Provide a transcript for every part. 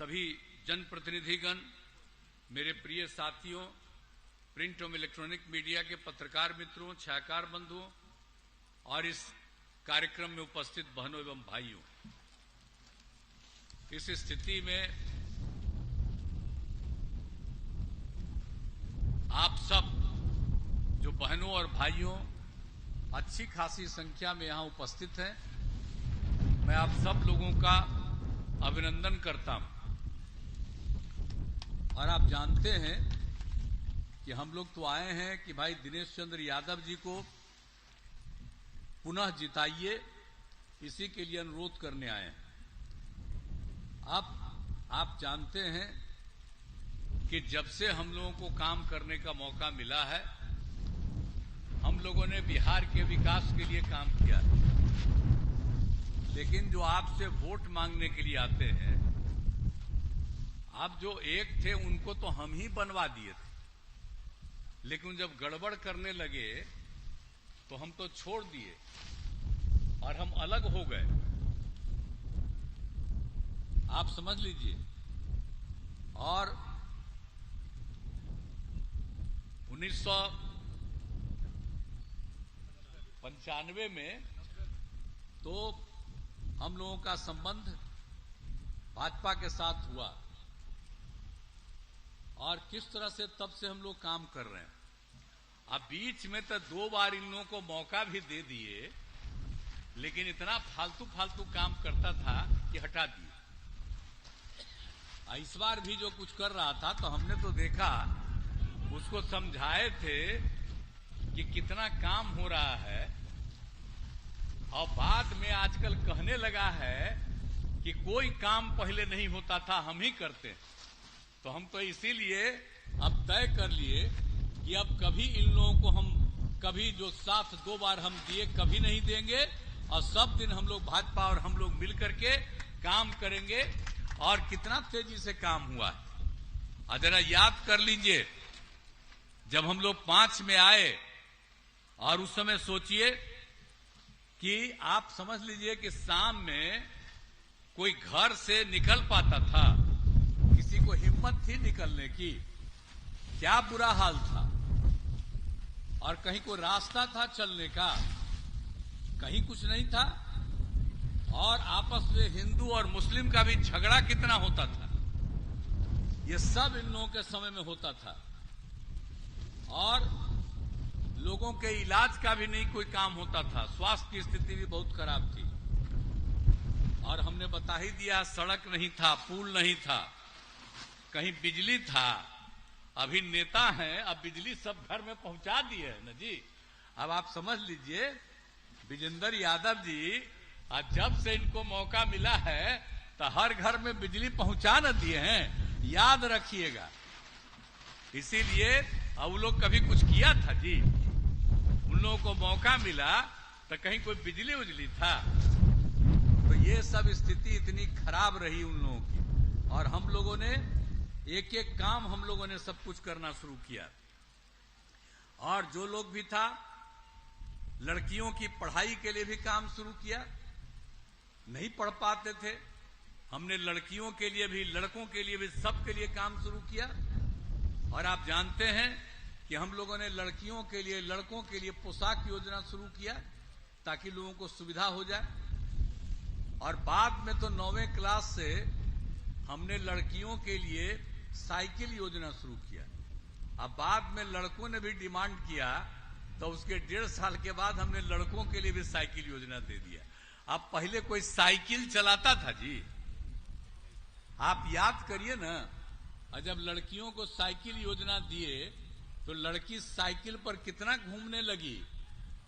सभी जनप्रतिनिधिगण, मेरे प्रिय साथियों, प्रिंट एवं इलेक्ट्रॉनिक मीडिया के पत्रकार मित्रों, छायाकार बंधुओं और इस कार्यक्रम में उपस्थित बहनों एवं भाइयों, इस स्थिति में आप सब जो बहनों और भाइयों अच्छी खासी संख्या में यहां उपस्थित हैं, मैं आप सब लोगों का अभिनंदन करता हूं। और आप जानते हैं कि हम लोग तो आए हैं कि भाई दिनेश चंद्र यादव जी को पुनः जिताइए, इसी के लिए अनुरोध करने आए हैं। अब आप जानते हैं कि जब से हम लोगों को काम करने का मौका मिला है, हम लोगों ने बिहार के विकास के लिए काम किया है। लेकिन जो आपसे वोट मांगने के लिए आते हैं, आप जो एक थे उनको तो हम ही बनवा दिए थे, लेकिन जब गड़बड़ करने लगे तो हम तो छोड़ दिए और हम अलग हो गए। आप समझ लीजिए। और 1995 में तो हम लोगों का संबंध भाजपा के साथ हुआ और किस तरह से तब से हम लोग काम कर रहे हैं। अब बीच में तो 2 बार इन लोगों को मौका भी दे दिए, लेकिन इतना फालतू काम करता था कि हटा दिए। इस बार भी जो कुछ कर रहा था तो हमने तो देखा, उसको समझाए थे कि कितना काम हो रहा है, और बाद में आजकल कहने लगा है कि कोई काम पहले नहीं होता था, हम ही करते हैं। तो हम तो इसीलिए अब तय कर लिए कि अब कभी इन लोगों को हम कभी जो साथ 2 बार हम दिए कभी नहीं देंगे, और सब दिन हम लोग भाजपा और हम लोग मिलकर के काम करेंगे। और कितना तेजी से काम हुआ है, जरा याद कर लीजिए, जब हम लोग 5 में आए और उस समय सोचिए कि आप समझ लीजिए कि शाम में कोई घर से निकल पाता था, किसी को हिम्मत थी निकलने की, क्या बुरा हाल था। और कहीं कोई रास्ता था चलने का, कहीं कुछ नहीं था। और आपस में हिंदू और मुस्लिम का भी झगड़ा कितना होता था, ये सब इन लोगों के समय में होता था। और लोगों के इलाज का भी नहीं कोई काम होता था, स्वास्थ्य की स्थिति भी बहुत खराब थी। और हमने बता ही दिया, सड़क नहीं था, पुल नहीं था, कहीं बिजली था। अभी नेता हैं, अब बिजली सब घर में पहुंचा दिए है ना जी। अब आप समझ लीजिए, विजेंद्र यादव जी जब से इनको मौका मिला है तो हर घर में बिजली पहुंचा न दिए हैं, याद रखिएगा। इसीलिए अब लोग कभी कुछ किया था जी, उन लोगों को मौका मिला तो कहीं कोई बिजली उजली था। तो ये सब स्थिति इतनी खराब रही उन लोगों की, और हम लोगों ने एक एक काम हम लोगों ने सब कुछ करना शुरू किया। और जो लोग भी था, लड़कियों की पढ़ाई के लिए भी काम शुरू किया, नहीं पढ़ पाते थे, हमने लड़कियों के लिए भी, लड़कों के लिए भी, सबके लिए काम शुरू किया। और आप जानते हैं कि हम लोगों ने लड़कियों के लिए, लड़कों के लिए पोशाक योजना शुरू किया ताकि लोगों को सुविधा हो जाए। और बाद में तो 9वीं क्लास से हमने लड़कियों के लिए साइकिल योजना शुरू किया। अब बाद में लड़कों ने भी डिमांड किया तो उसके 1.5 साल के बाद हमने लड़कों के लिए भी साइकिल योजना दे दिया। अब पहले कोई साइकिल चलाता था जी, आप याद करिए ना। और जब लड़कियों को साइकिल योजना दिए तो लड़की साइकिल पर कितना घूमने लगी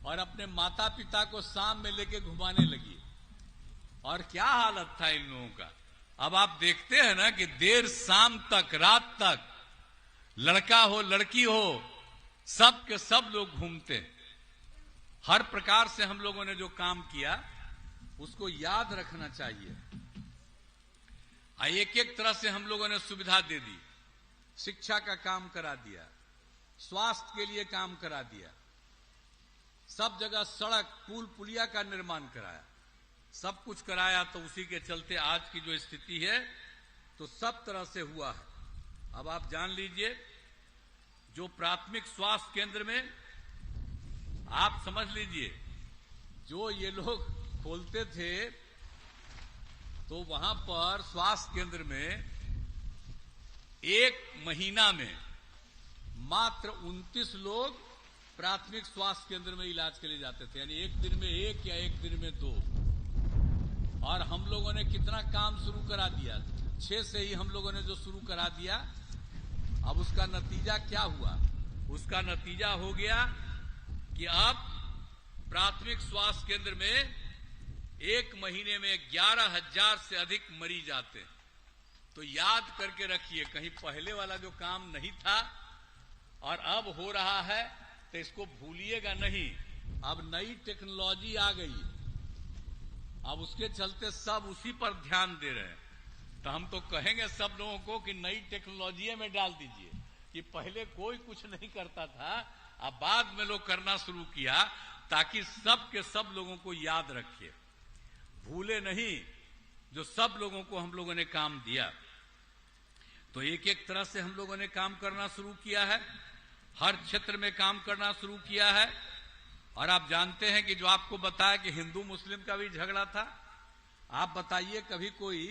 और अपने माता पिता को शाम में लेके घुमाने लगी। और क्या हालत था इन लोगों का। अब आप देखते हैं ना कि देर शाम तक, रात तक, लड़का हो लड़की हो, सब के सब लोग घूमते। हर प्रकार से हम लोगों ने जो काम किया उसको याद रखना चाहिए। एक एक तरह से हम लोगों ने सुविधा दे दी, शिक्षा का काम करा दिया, स्वास्थ्य के लिए काम करा दिया, सब जगह सड़क पुल पुलिया का निर्माण कराया, सब कुछ कराया। तो उसी के चलते आज की जो स्थिति है तो तो सब तरह से हुआ है। अब आप जान लीजिए, जो प्राथमिक स्वास्थ्य केंद्र में आप समझ लीजिए, जो ये लोग खोलते थे, तो वहां पर स्वास्थ्य केंद्र में एक महीना में मात्र 29 लोग प्राथमिक स्वास्थ्य केंद्र में इलाज के लिए जाते थे, यानी एक दिन में एक या एक दिन में दो। और हम लोगों ने कितना काम शुरू करा दिया, 6 से ही हम लोगों ने जो शुरू करा दिया। अब उसका नतीजा क्या हुआ? उसका नतीजा हो गया कि अब प्राथमिक स्वास्थ्य केंद्र में एक महीने में 11,000 से अधिक मरीज आते हैं। तो याद करके रखिए, कहीं पहले वाला जो काम नहीं था और अब हो रहा है, तो इसको भूलिएगा नहीं। अब नई टेक्नोलॉजी आ गई, अब उसके चलते सब उसी पर ध्यान दे रहे हैं। तो हम तो कहेंगे सब लोगों को कि नई टेक्नोलॉजी में डाल दीजिए, कि पहले कोई कुछ नहीं करता था, अब बाद में लोग करना शुरू किया, ताकि सब के सब लोगों को याद रखिए, भूले नहीं जो सब लोगों को हम लोगों ने काम दिया। तो एक एक तरह से हम लोगों ने काम करना शुरू किया है, हर क्षेत्र में काम करना शुरू किया है। और आप जानते हैं कि जो आपको बताया कि हिंदू मुस्लिम का भी झगड़ा था, आप बताइए कभी कोई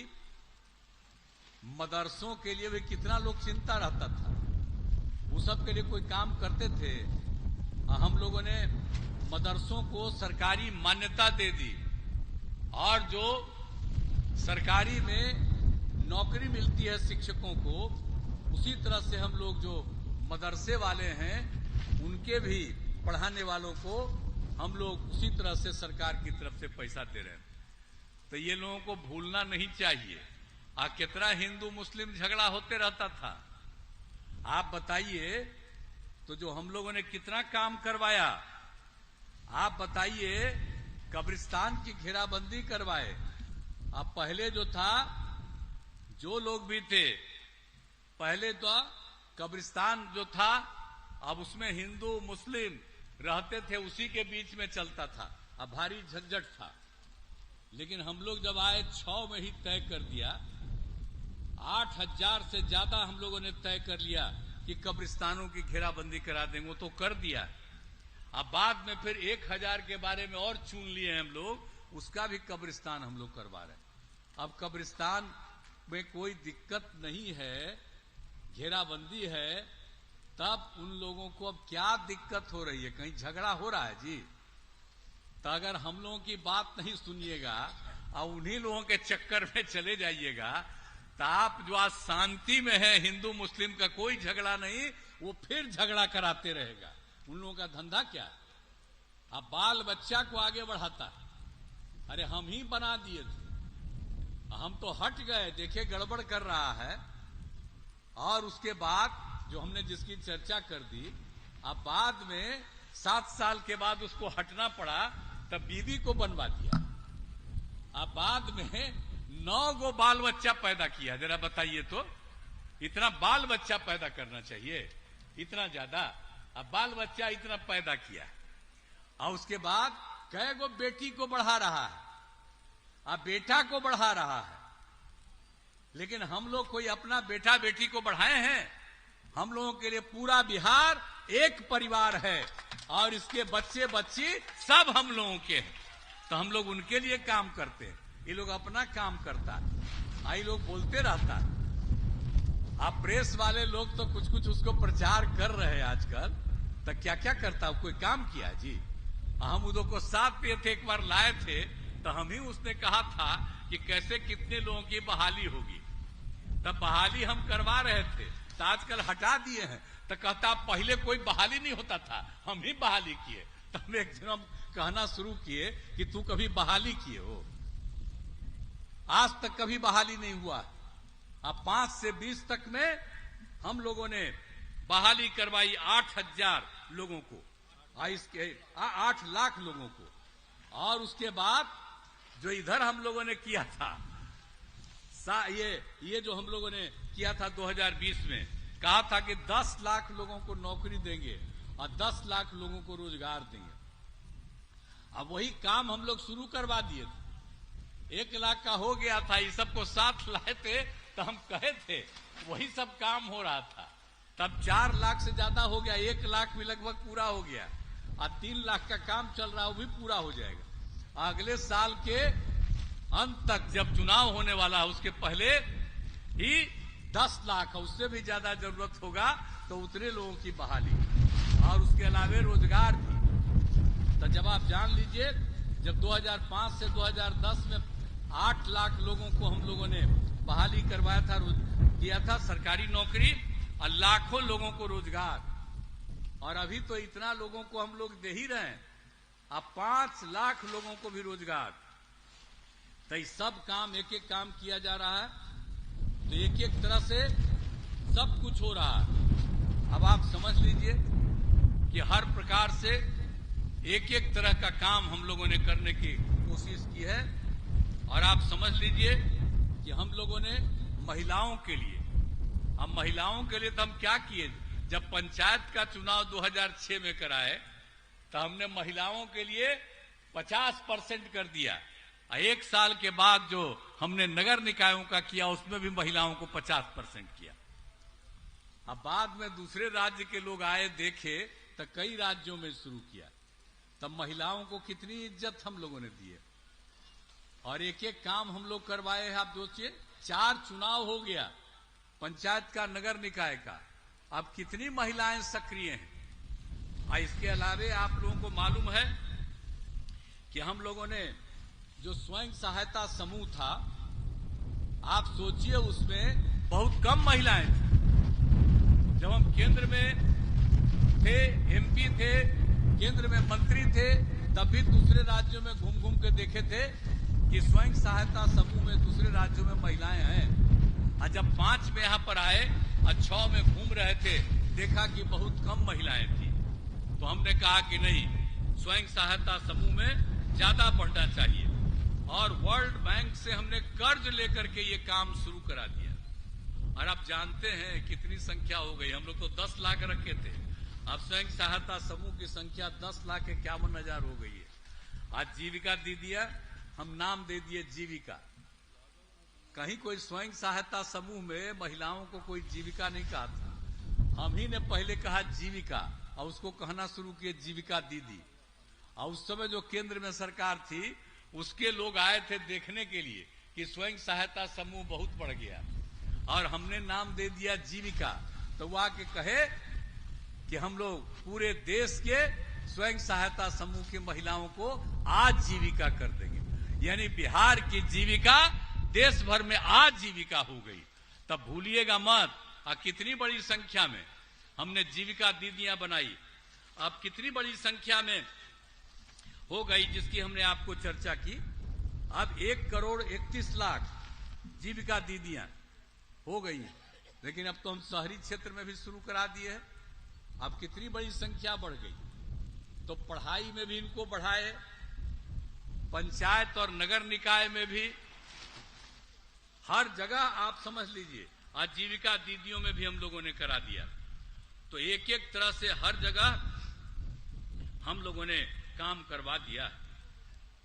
मदरसों के लिए भी कितना लोग चिंता रहता था, वो सब के लिए कोई काम करते थे। हम लोगों ने मदरसों को सरकारी मान्यता दे दी, और जो सरकारी में नौकरी मिलती है शिक्षकों को, उसी तरह से हम लोग जो मदरसे वाले हैं उनके भी पढ़ाने वालों को हम लोग उसी तरह से सरकार की तरफ से पैसा दे रहे हैं। तो ये लोगों को भूलना नहीं चाहिए। कितना हिंदू मुस्लिम झगड़ा होते रहता था, आप बताइए। तो जो हम लोगों ने कितना काम करवाया, आप बताइए। कब्रिस्तान की घेराबंदी करवाए। अब पहले जो था, जो लोग भी थे, पहले तो कब्रिस्तान जो था, अब उसमें हिंदू मुस्लिम रहते थे, उसी के बीच में चलता था, अब भारी झंझट था। लेकिन हम लोग जब आए 6 में ही तय कर दिया, 8,000 से ज्यादा हम लोगों ने तय कर लिया कि कब्रिस्तानों की घेराबंदी करा देंगे, तो कर दिया। अब बाद में फिर 1,000 के बारे में और चुन लिए हम लोग, उसका भी कब्रिस्तान हम लोग करवा रहे हैं। अब कब्रिस्तान में कोई दिक्कत नहीं है, घेराबंदी है, तब उन लोगों को अब क्या दिक्कत हो रही है? कहीं झगड़ा हो रहा है जी? तो अगर हम लोगों की बात नहीं सुनिएगा और उन्हीं लोगों के चक्कर में चले जाइएगा, तो आप जो आज शांति में है, हिंदू मुस्लिम का कोई झगड़ा नहीं, वो फिर झगड़ा कराते रहेगा। उन लोगों का धंधा क्या है? अब बाल बच्चा को आगे बढ़ाता है। अरे हम ही बना दिए थे, हम तो हट गए, देखे गड़बड़ कर रहा है। और उसके बाद जो हमने जिसकी चर्चा कर दी, अब बाद में 7 साल के बाद उसको हटना पड़ा, तब बीवी को बनवा दिया। अब बाद में 9 गो बाल बच्चा पैदा किया। जरा बताइए तो, इतना बाल बच्चा पैदा करना चाहिए? इतना ज्यादा अब बाल बच्चा इतना पैदा किया, और उसके बाद कई गो बेटी को बढ़ा रहा है, अब बेटा को बढ़ा रहा है। लेकिन हम लोग कोई अपना बेटा बेटी को बढ़ाए हैं? हम लोगों के लिए पूरा बिहार एक परिवार है, और इसके बच्चे बच्ची सब हम लोगों के हैं। तो हम लोग उनके लिए काम करते हैं, ये लोग अपना काम करता है, आई लोग बोलते रहता है। आप प्रेस वाले लोग तो कुछ कुछ उसको प्रचार कर रहे हैं आजकल, तो क्या क्या करता है? कोई काम किया जी? हम उदो को साथ पे थे, एक बार लाए थे, तो हम ही उसने कहा था कि कैसे कितने लोगों की बहाली होगी। तब बहाली हम करवा रहे थे, तो आजकल हटा दिए हैं। तो कहता पहले कोई बहाली नहीं होता था, हम ही बहाली किए। तो हम एक दिन हम कहना शुरू किए कि तू कभी बहाली किए हो? आज तक कभी बहाली नहीं हुआ। अब 5 से 20 तक में हम लोगों ने बहाली करवाई 8,000 लोगों को, 8 लाख लोगों को। और उसके बाद जो इधर हम लोगों ने किया था, ये जो हम लोगों ने किया था 2020 में, कहा था कि 10 लाख लोगों को नौकरी देंगे और 10 लाख लोगों को रोजगार देंगे। अब वही काम हम लोग शुरू करवा दिए थे। 1 लाख का हो गया था, ये सबको साथ लाए थे, तो हम कहे थे वही सब काम हो रहा था। तब 4 लाख से ज्यादा हो गया, 1 लाख भी लगभग पूरा हो गया, और 3 लाख का काम चल रहा है, वो भी पूरा हो जाएगा। अगले साल के अंत तक जब चुनाव होने वाला है उसके पहले ही 10 लाख, उससे भी ज्यादा जरूरत होगा तो उतने लोगों की बहाली, और उसके अलावे रोजगार भी। तो जब आप जान लीजिए, जब 2005 से 2010 में 8 लाख लोगों को हम लोगों ने बहाली करवाया था, दिया था सरकारी नौकरी, और लाखों लोगों को रोजगार, और अभी तो इतना लोगों को हम लोग दे ही रहे हैं, अब 5 लाख लोगों को भी रोजगार। तो ये सब काम, एक एक काम किया जा रहा है, तो एक एक तरह से सब कुछ हो रहा है। अब आप समझ लीजिए कि हर प्रकार से एक एक तरह का काम हम लोगों ने करने की कोशिश की है। और आप समझ लीजिए कि हम लोगों ने महिलाओं के लिए, अब महिलाओं के लिए तो हम क्या किए, जब पंचायत का चुनाव 2006 में कराए तो हमने महिलाओं के लिए 50% कर दिया, और 1 साल के बाद जो हमने नगर निकायों का किया उसमें भी महिलाओं को 50% किया। अब बाद में दूसरे राज्य के लोग आए, देखे तो कई राज्यों में शुरू किया, तब महिलाओं को कितनी इज्जत हम लोगों ने दी है, और एक एक काम हम लोग करवाए हैं। आप सोचिए, 4 चुनाव हो गया पंचायत का, नगर निकाय का, अब कितनी महिलाएं सक्रिय हैं। और इसके अलावे आप लोगों को मालूम है कि हम लोगों ने जो स्वयं सहायता समूह था, आप सोचिए उसमें बहुत कम महिलाएं थी। जब हम केंद्र में थे, एमपी थे, केंद्र में मंत्री थे, तब भी दूसरे राज्यों में घूम घूम के देखे थे कि स्वयं सहायता समूह में दूसरे राज्यों में महिलाएं हैं। और जब 5 में यहां पर आए और 6 में घूम रहे थे, देखा कि बहुत कम महिलाएं थी। तो हमने कहा कि नहीं, स्वयं सहायता समूह में ज्यादा बढ़ना चाहिए, और वर्ल्ड बैंक से हमने कर्ज लेकर के ये काम शुरू करा दिया। और आप जानते हैं कितनी संख्या हो गई, हम लोग तो 10 लाख रखे थे, अब स्वयं सहायता समूह की संख्या 10,51,000 हो गई है। आज जीविका दीदियां, हम नाम दे दिए जीविका। कहीं कोई स्वयं सहायता समूह में महिलाओं को कोई जीविका नहीं कहा था, हम ही ने पहले कहा जीविका, और उसको कहना शुरू किए जीविका दीदी। और उस समय जो केंद्र में सरकार थी, उसके लोग आए थे देखने के लिए कि स्वयं सहायता समूह बहुत बढ़ गया, और हमने नाम दे दिया जीविका। तो वो आके कहे कि हम लोग पूरे देश के स्वयं सहायता समूह की महिलाओं को आजीविका कर देंगे, यानी बिहार की जीविका देश भर में आजीविका हो गई। तब भूलिएगा मत, कितनी बड़ी संख्या में हमने जीविका दीदियां बनाई, अब कितनी बड़ी संख्या में हो गई, जिसकी हमने आपको चर्चा की। अब 1,31,00,000 जीविका दीदियां हो गई हैं, लेकिन अब तो हम शहरी क्षेत्र में भी शुरू करा दिए हैं। अब कितनी बड़ी संख्या बढ़ गई, तो पढ़ाई में भी इनको बढ़ाए, पंचायत और नगर निकाय में भी, हर जगह आप समझ लीजिए, आजीविका दीदियों में भी हम लोगों ने करा दिया। तो एक एक तरह से हर जगह हम लोगों ने काम करवा दिया।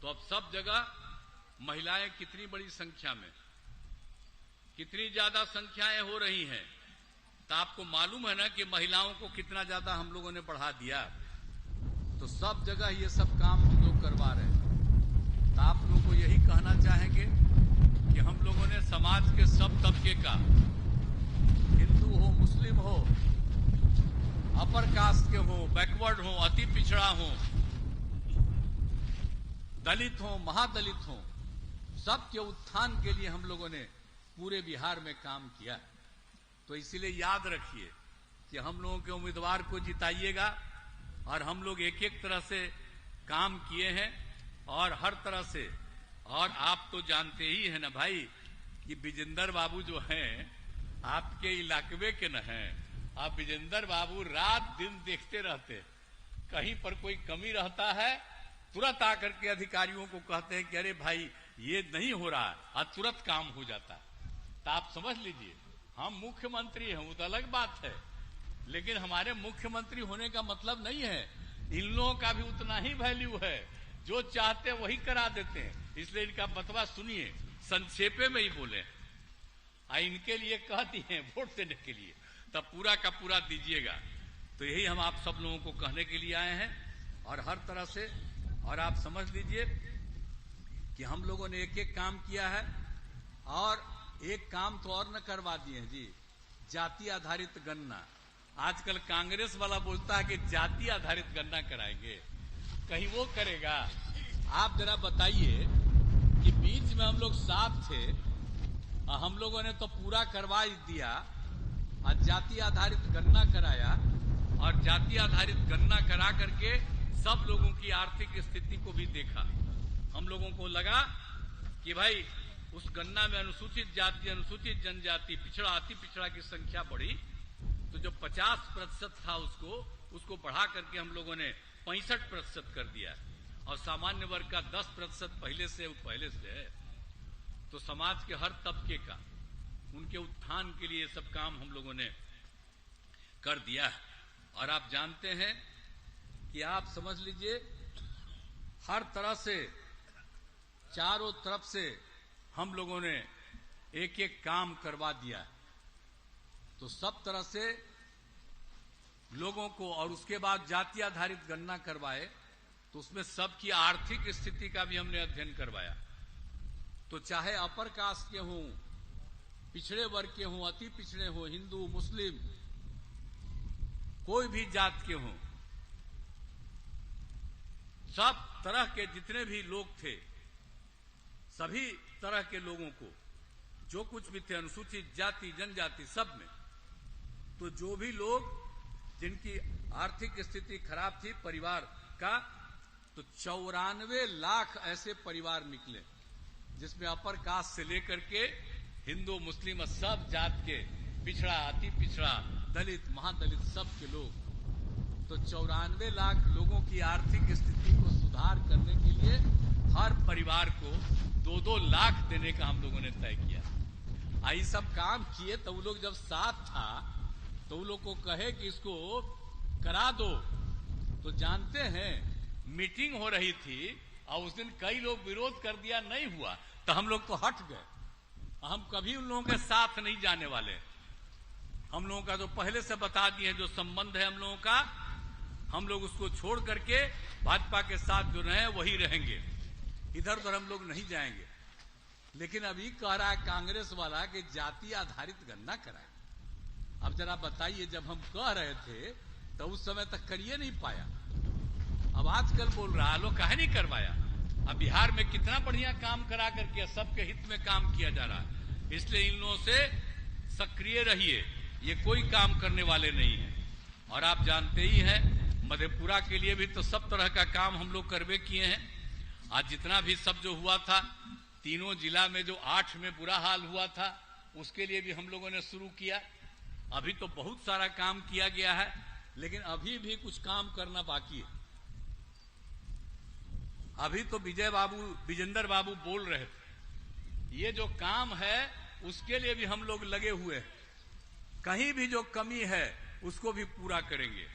तो अब सब जगह महिलाएं कितनी बड़ी संख्या में, कितनी ज्यादा संख्याएं हो रही हैं। तो आपको मालूम है ना कि महिलाओं को कितना ज्यादा हम लोगों ने बढ़ा दिया। तो सब जगह ये सब काम हम लोग करवा रहे हैं। तो आप लोगों को यही कहना चाहेंगे कि हम लोगों ने समाज के सब तबके का, हिंदू हो, मुस्लिम हो, अपर कास्ट के हो, बैकवर्ड हो, अति पिछड़ा हो, दलित हो, महादलित हो, सबके उत्थान के लिए हम लोगों ने पूरे बिहार में काम किया। तो इसीलिए याद रखिए कि हम लोगों के उम्मीदवार को जिताइएगा, और हम लोग एक एक तरह से काम किए हैं, और हर तरह से। और आप तो जानते ही हैं ना भाई कि विजेंद्र बाबू जो हैं आपके इलाके के न हैं। आप विजेंद्र बाबू रात दिन देखते रहते, कहीं पर कोई कमी रहता है तुरंत आकर के अधिकारियों को कहते हैं कि अरे भाई ये नहीं हो रहा है, और तुरंत काम हो जाता है। तो आप समझ लीजिए, हम मुख्यमंत्री हैं वो तो अलग बात है, लेकिन हमारे मुख्यमंत्री होने का मतलब नहीं है इन लोगों का भी उतना ही वैल्यू है, जो चाहते हैं वही करा देते हैं। इसलिए इनका बतवा सुनिए, संक्षेपे में ही बोले। इनके लिए कह दिए वोट देने के लिए, तब पूरा का पूरा दीजिएगा। तो यही हम आप सब लोगों को कहने के लिए आए हैं, और हर तरह से। और आप समझ लीजिए कि हम लोगों ने एक एक काम किया है, और एक काम तो और न करवा दिए हैं जी, जाति आधारित गणना। आजकल कांग्रेस वाला बोलता है कि जाति आधारित गणना कराएंगे, कहीं वो करेगा? आप जरा बताइए कि बीच में हम लोग साथ थे, हम लोगों ने तो पूरा करवा ही दिया, और जाति आधारित गणना कराया, और जाति आधारित गणना करा करके सब लोगों की आर्थिक स्थिति को भी देखा। हम लोगों को लगा कि भाई उस गणना में अनुसूचित जाति, अनुसूचित जनजाति, पिछड़ा, अति पिछड़ा की संख्या बढ़ी, तो जो 50% था उसको बढ़ा करके हम लोगों ने 65% कर दिया, और सामान्य वर्ग का 10% पहले से है। तो समाज के हर तबके का, उनके उत्थान के लिए सब काम हम लोगों ने कर दिया है। और आप जानते हैं कि आप समझ लीजिए हर तरह से, चारों तरफ से हम लोगों ने एक एक काम करवा दिया, तो सब तरह से लोगों को। और उसके बाद जाति आधारित गणना करवाए, तो उसमें सबकी आर्थिक स्थिति का भी हमने अध्ययन करवाया। तो चाहे अपर कास्ट के हों, पिछड़े वर्ग के हों, अति पिछड़े हों, हिंदू, मुस्लिम, कोई भी जात के हों, सब तरह के जितने भी लोग थे, सभी तरह के लोगों को, जो कुछ भी थे, अनुसूचित जाति, जनजाति, सब में, तो जो भी लोग जिनकी आर्थिक स्थिति खराब थी परिवार का, तो 94 लाख ऐसे परिवार निकले, जिसमें अपर कास्ट से लेकर के हिंदू, मुस्लिम, सब जात के, पिछड़ा, अति पिछड़ा, दलित, महादलित, सब के लोग, तो 94 लाख लोगों की आर्थिक स्थिति को सुधार करने के लिए हर परिवार को 2-2 लाख देने का हम लोगों ने तय किया। आई सब काम किए, तो वो लोग जब साथ था, तो वो लोग को कहे कि इसको करा दो, तो जानते हैं मीटिंग हो रही थी, और उस दिन कई लोग विरोध कर दिया, नहीं हुआ, तो हम लोग तो हट गए। हम कभी उन लोगों के साथ नहीं जाने वाले। हम लोगों का जो पहले से बता दिए जो संबंध है हम लोगों का, हम लोग उसको छोड़ करके भाजपा के साथ जो रहे वही रहेंगे, इधर उधर हम लोग नहीं जाएंगे। लेकिन अभी कह रहा है कांग्रेस वाला कि जाति आधारित गणना कराए। अब जरा बताइए, जब हम कह रहे थे तो उस समय तक करिए नहीं पाया, अब आजकल बोल रहा है लो काहे नहीं करवाया। अब बिहार में कितना बढ़िया काम करा करके सबके हित में काम किया जा रहा है। इसलिए इन लोगों से सक्रिय रहिए, ये कोई काम करने वाले नहीं है। और आप जानते ही हैं मधेपुरा के लिए भी तो सब तरह का काम हम लोग करवे किए हैं। आज जितना भी सब जो हुआ था, तीनों जिला में जो 8 में बुरा हाल हुआ था, उसके लिए भी हम लोगों ने शुरू किया। अभी तो बहुत सारा काम किया गया है, लेकिन अभी भी कुछ काम करना बाकी है। अभी तो विजेंद्र बाबू बोल रहे थे, ये जो काम है उसके लिए भी हम लोग लगे हुए हैं, कहीं भी जो कमी है उसको भी पूरा करेंगे।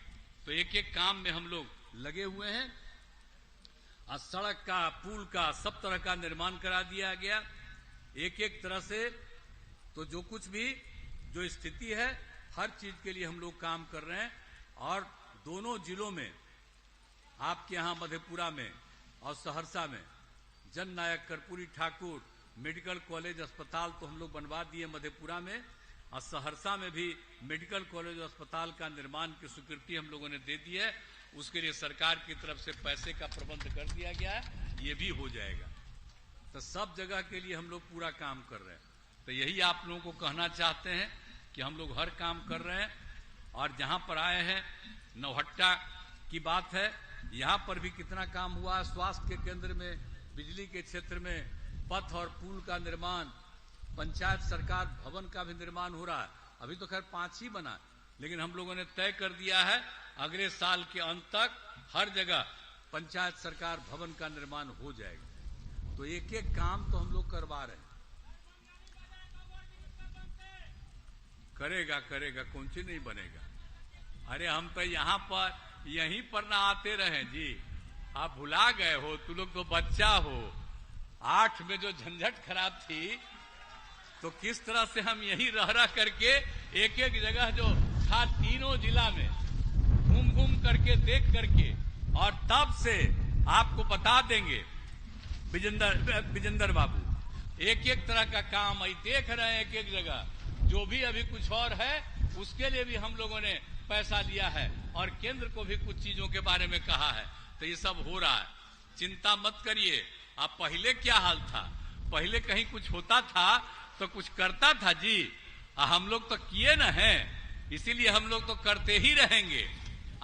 तो एक एक काम में हम लोग लगे हुए हैं। और सड़क का, पुल का, सब तरह का निर्माण करा दिया गया एक एक तरह से। तो जो कुछ भी जो स्थिति है, हर चीज के लिए हम लोग काम कर रहे हैं। और दोनों जिलों में, आपके यहां मधेपुरा में और सहरसा में, जननायक कर्पूरी ठाकुर मेडिकल कॉलेज अस्पताल तो हम लोग बनवा दिए मधेपुरा में, और सहरसा में भी मेडिकल कॉलेज अस्पताल का निर्माण की स्वीकृति हम लोगों ने दे दी है। उसके लिए सरकार की तरफ से पैसे का प्रबंध कर दिया गया है, ये भी हो जाएगा। तो सब जगह के लिए हम लोग पूरा काम कर रहे हैं। तो यही आप लोगों को कहना चाहते हैं कि हम लोग हर काम कर रहे हैं। और जहां पर आए हैं, नौहट्टा की बात है, यहां पर भी कितना काम हुआ है। स्वास्थ्य के केंद्र में, बिजली के क्षेत्र में, पथ और पुल का निर्माण, पंचायत सरकार भवन का भी निर्माण हो रहा है। अभी तो खैर 5 ही बना, लेकिन हम लोगों ने तय कर दिया है अगले साल के अंत तक हर जगह पंचायत सरकार भवन का निर्माण हो जाएगा। तो एक एक काम तो हम लोग करवा रहे हैं। करेगा कौन सी नहीं बनेगा। अरे हम तो यहाँ पर यहीं पर ना आते रहे जी, आप भुला गए हो, तू लोग तो बच्चा हो। 8 में जो झंझट खराब थी, तो किस तरह से हम यही रह करके एक एक जगह जो था तीनों जिला में घूम घूम करके देख करके, और तब से आपको बता देंगे विजेंद्र बाबू, एक एक तरह का काम आई देख रहे हैं एक एक जगह। जो भी अभी कुछ और है उसके लिए भी हम लोगों ने पैसा लिया है और केंद्र को भी कुछ चीजों के बारे में कहा है। तो ये सब हो रहा है, चिंता मत करिए। अब पहले क्या हाल था, पहले कहीं कुछ होता था तो कुछ करता था जी, हम लोग तो किए न हैं, इसीलिए हम लोग तो करते ही रहेंगे।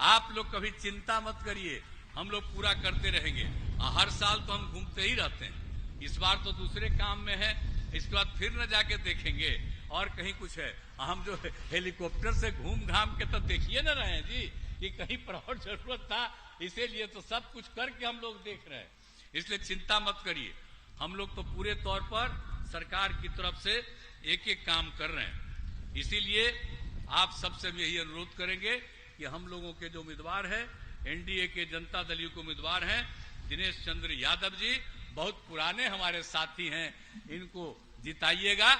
आप लोग कभी चिंता मत करिए, हम लोग पूरा करते रहेंगे। हर साल तो हम घूमते ही रहते हैं, इस बार तो दूसरे काम में है, इसके बाद फिर न जाके देखेंगे और कहीं कुछ है। हम जो हेलीकॉप्टर से घूम घाम के तो देखिए न रहे हैं जी कि कहीं पर और जरूरत था, इसीलिए तो सब कुछ करके हम लोग देख रहे हैं। इसलिए चिंता मत करिए, हम लोग तो पूरे तौर पर सरकार की तरफ से एक एक काम कर रहे हैं। इसीलिए आप सबसे भी यही अनुरोध करेंगे कि हम लोगों के जो उम्मीदवार हैं, एनडीए के जनता दल के उम्मीदवार हैं दिनेश चंद्र यादव जी, बहुत पुराने हमारे साथी हैं, इनको जिताइएगा।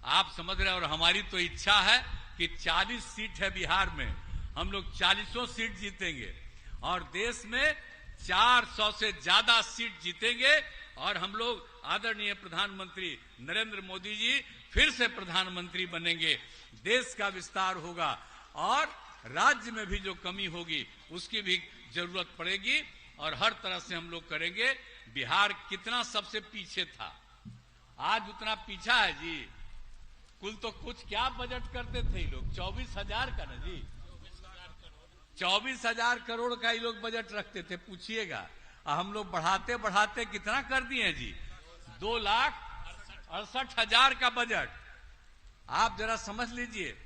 आप समझ रहे हैं, और हमारी तो इच्छा है कि 40 सीट है बिहार में, हम लोग 40 सीट जीतेंगे और देश में 400 से ज्यादा सीट जीतेंगे। और हम लोग आदरणीय प्रधानमंत्री नरेंद्र मोदी जी फिर से प्रधानमंत्री बनेंगे, देश का विस्तार होगा और राज्य में भी जो कमी होगी उसकी भी जरूरत पड़ेगी, और हर तरह से हम लोग करेंगे। बिहार कितना सबसे पीछे था, आज उतना पीछा है जी। कुल तो कुछ क्या बजट करते थे लोग, 24,000 का ना जी, 24,000 करोड़ का ये लोग बजट रखते थे, पूछिएगा। हम लोग बढ़ाते बढ़ाते कितना कर दिए जी, 2,68,000 का बजट, आप जरा समझ लीजिए।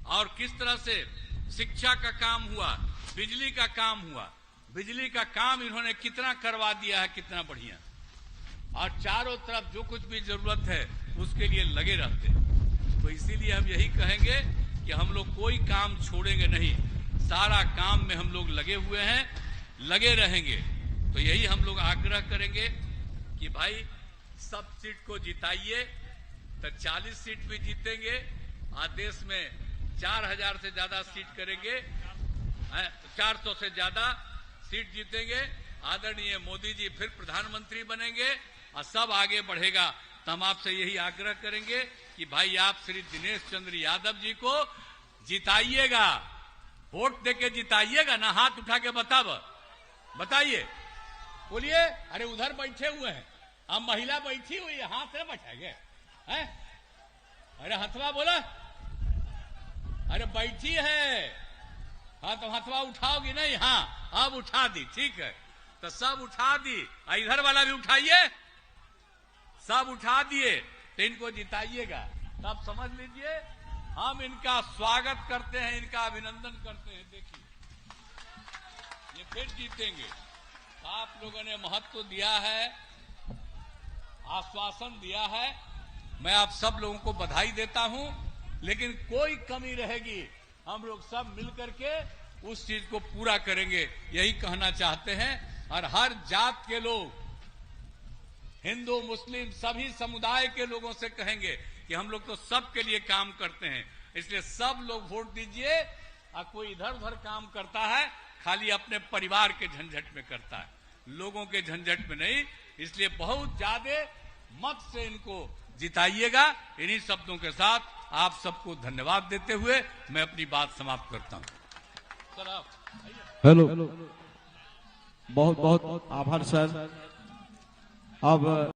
और किस तरह से शिक्षा का काम हुआ, बिजली का काम हुआ, बिजली का काम इन्होंने कितना करवा दिया है, कितना बढ़िया। और चारों तरफ जो कुछ भी जरूरत है उसके लिए लगे रहते हैं। तो इसीलिए हम यही कहेंगे कि हम लोग कोई काम छोड़ेंगे नहीं, सारा काम में हम लोग लगे हुए हैं, लगे रहेंगे। तो यही हम लोग आग्रह करेंगे कि भाई सब सीट को जिताइए, तो 40 सीट भी जीतेंगे और देश में 4,000 से ज्यादा सीट करेंगे, 400 से ज्यादा सीट जीतेंगे। आदरणीय मोदी जी फिर प्रधानमंत्री बनेंगे और सब आगे बढ़ेगा। तो हम आपसे यही आग्रह करेंगे कि भाई आप श्री दिनेश चंद्र यादव जी को जिताइएगा, वोट देके जिताइएगा ना। हाथ उठा के बताइए, बोलिए। अरे उधर बैठे हुए हैं, अब महिला बैठी हुई है, हाथ से बैठाएंगे हैं? अरे हथवा बोला, अरे बैठी है, हाँ तो हथवा उठाओगी नहीं? हाँ अब उठा दी, ठीक है। तो सब उठा दी, इधर वाला भी उठाइए, सब उठा दिए, तो इनको जिताइएगा। तब समझ लीजिए हम इनका स्वागत करते हैं, इनका अभिनंदन करते हैं। देखिए ये फिर जीतेंगे। आप लोगों ने महत्व दिया है, आश्वासन दिया है, मैं आप सब लोगों को बधाई देता हूं। लेकिन कोई कमी रहेगी हम लोग सब मिलकर के उस चीज को पूरा करेंगे, यही कहना चाहते हैं। और हर जात के लोग, हिंदू मुस्लिम सभी समुदाय के लोगों से कहेंगे कि हम लोग तो सबके लिए काम करते हैं, इसलिए सब लोग वोट दीजिए। और कोई इधर उधर काम करता है खाली अपने परिवार के झंझट में करता है, लोगों के झंझट में नहीं। इसलिए बहुत ज्यादा मत से इनको जिताइएगा। इन्हीं शब्दों के साथ आप सबको धन्यवाद देते हुए मैं अपनी बात समाप्त करता हूं। सर आप हेलो, बहुत बहुत आभार सर। अब